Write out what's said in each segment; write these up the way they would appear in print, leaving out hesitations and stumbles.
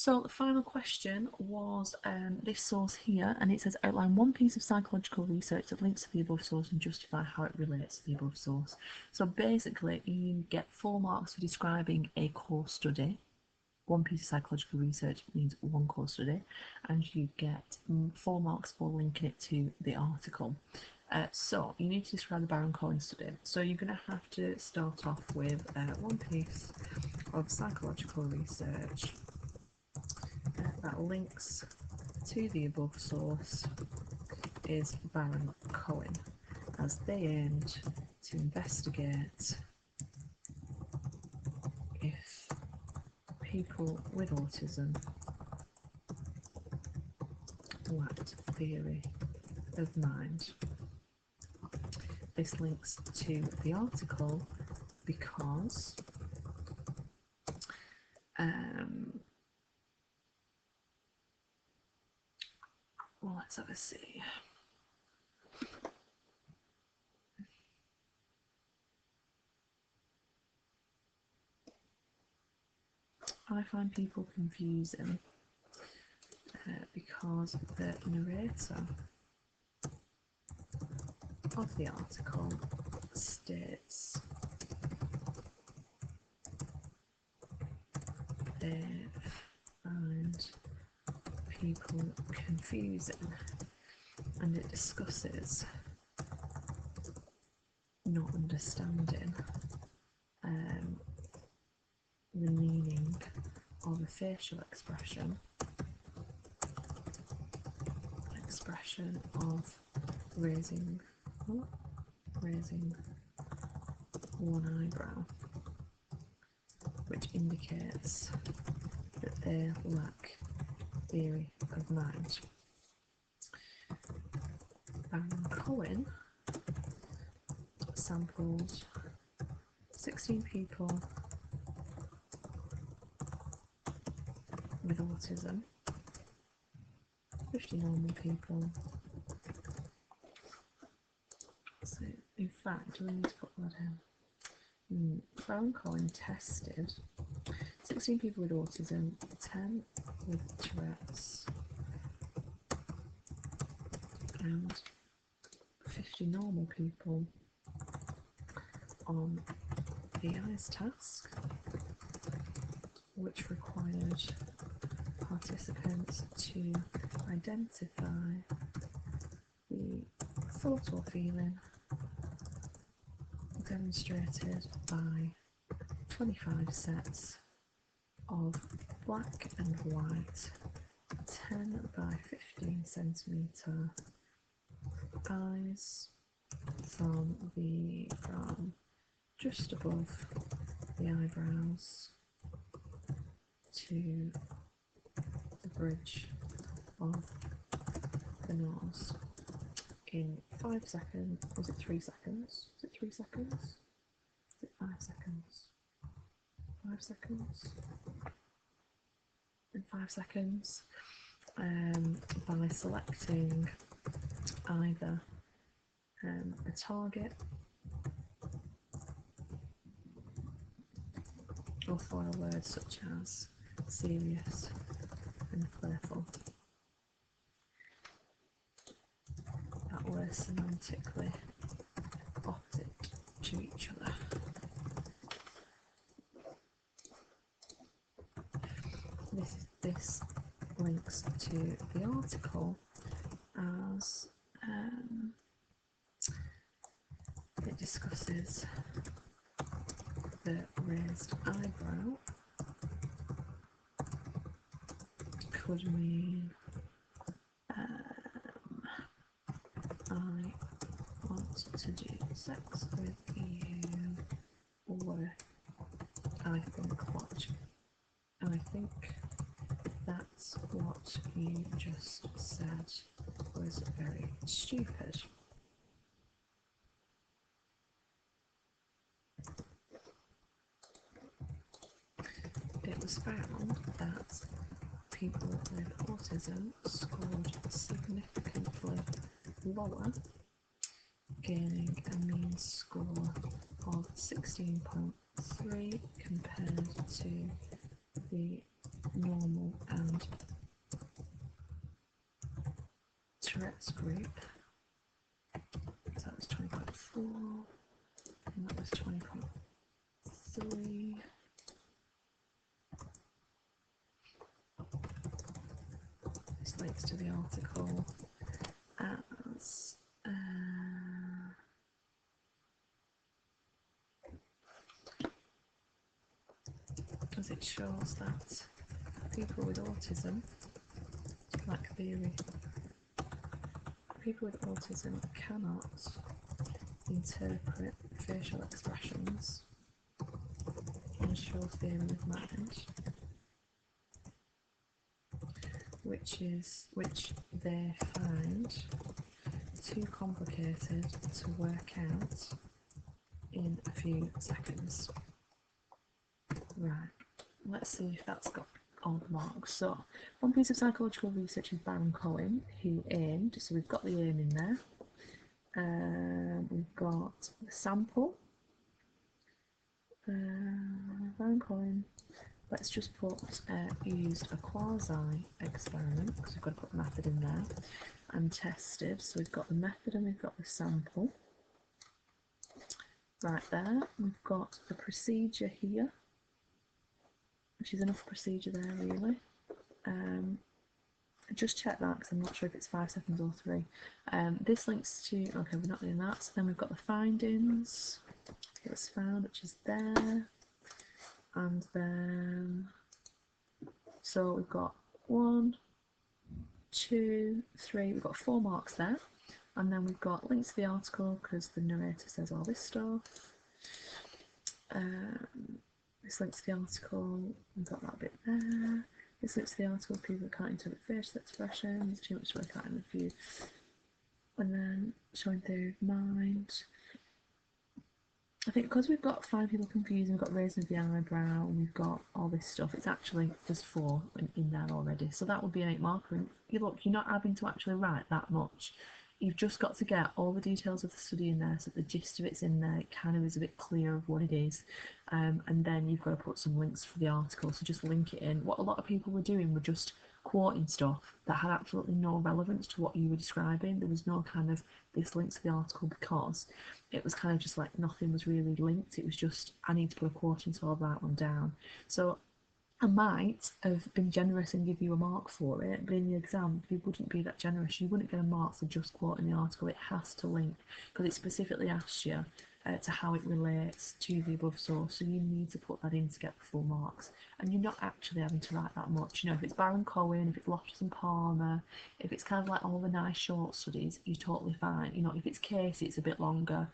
So the final question was this source here, and it says outline one piece of psychological research that links to the above source and justify how it relates to the above source. So basically, you get 4 marks for describing a core study. One piece of psychological research means one core study, and you get 4 marks for linking it to the article. So you need to describe the Baron-Cohen study. So you're going to have to start off with one piece of psychological research that links to the above source is Baron-Cohen, as they aimed to investigate if people with autism lacked theory of mind. This links to the article because well, let's have a see. I find people confusing because the narrator of the article states they find people confusing, and it discusses not understanding the meaning of a facial expression of raising one eyebrow, which indicates that they lack theory of mind. Baron-Cohen sampled 16 people with autism, 50 normal people. So, in fact, we need to put that in. Baron-Cohen tested 16 people with autism, 10 with Tourette's, and 50 normal people on the eyes task, which required participants to identify the thought or feeling demonstrated by 25 sets of black and white 10 by 15 centimetre eyes from just above the eyebrows to the bridge of the nose in 5 seconds. Was it 3 seconds? Was it 3 seconds? Was it 5 seconds? 5 seconds? In 5 seconds, by selecting either a target or foil words such as serious and playful that were semantically opposite to each other. This links to the article as it discusses the raised eyebrow could mean I want to do sex with you, or I think that's what you just said was very stupid. It was found that people with autism scored significantly lower, gaining a mean score of 16.3 compared to the normal Tourette's group. So that was 20.4, and that was 20.3. This links to the article as as it shows that people with autism, like theory, people with autism cannot interpret facial expressions and show theory of mind, which they find too complicated to work out in a few seconds. Right, let's see if that's got all the marks. So, one piece of psychological research is Baron Cohen, who aimed, so we've got the aim in there. We've got the sample. Baron Cohen. Let's just put used a quasi experiment, because we've got to put the method in there, and tested. So we've got the method and we've got the sample. Right there, we've got the procedure here, which is enough procedure there really. Just check that because I'm not sure if it's 5 seconds or 3. This links to, okay, we're not doing that. So then we've got the findings. It was found, which is there. And then, so we've got 1, 2, 3, we've got 4 marks there. And then we've got links to the article because the narrator says all this stuff. This links to the article, we've got that bit there. This links to the article, people can't interpret facial expressions, too much to work out in a few. And then showing theory of mind. I think because we've got 5 people confused, we've got raising of the eyebrow, and we've got all this stuff, it's actually, there's 4 in there already. So that would be an 8 marker. And look, you're not having to actually write that much. You've just got to get all the details of the study in there, so the gist of it's in there, it kind of is a bit clear of what it is. And then you've got to put some links for the article, so just link it in. What a lot of people were doing were just quoting stuff that had absolutely no relevance to what you were describing. There was no kind of this links to the article because it was kind of just like nothing was really linked. It was just, I need to put a quote in, so I'll write one down. So I might have been generous and give you a mark for it, but in the exam, if you wouldn't be that generous, you wouldn't get a mark for just quoting the article. It has to link because it specifically asks you to how it relates to the above source, so you need to put that in to get the full marks. And you're not actually having to write that much. You know, if it's Baron Cohen, if it's Loftus and Palmer, if it's kind of like all the nice short studies, you're totally fine. You know, if it's Casey, it's a bit longer.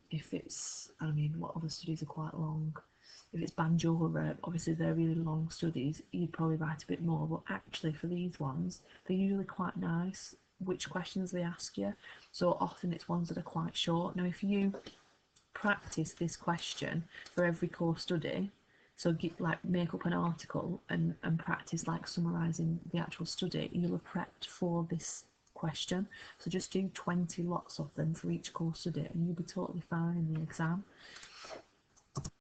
If it's, I mean, what other studies are quite long? If it's Banjora, obviously they're really long studies, you'd probably write a bit more, but actually for these ones, they're usually quite nice, which questions they ask you. So often it's ones that are quite short. Now if you practice this question for every core study, so like make up an article and practice like summarising the actual study, you'll have prepped for this question. So just do 20 lots of them for each core study and you'll be totally fine in the exam.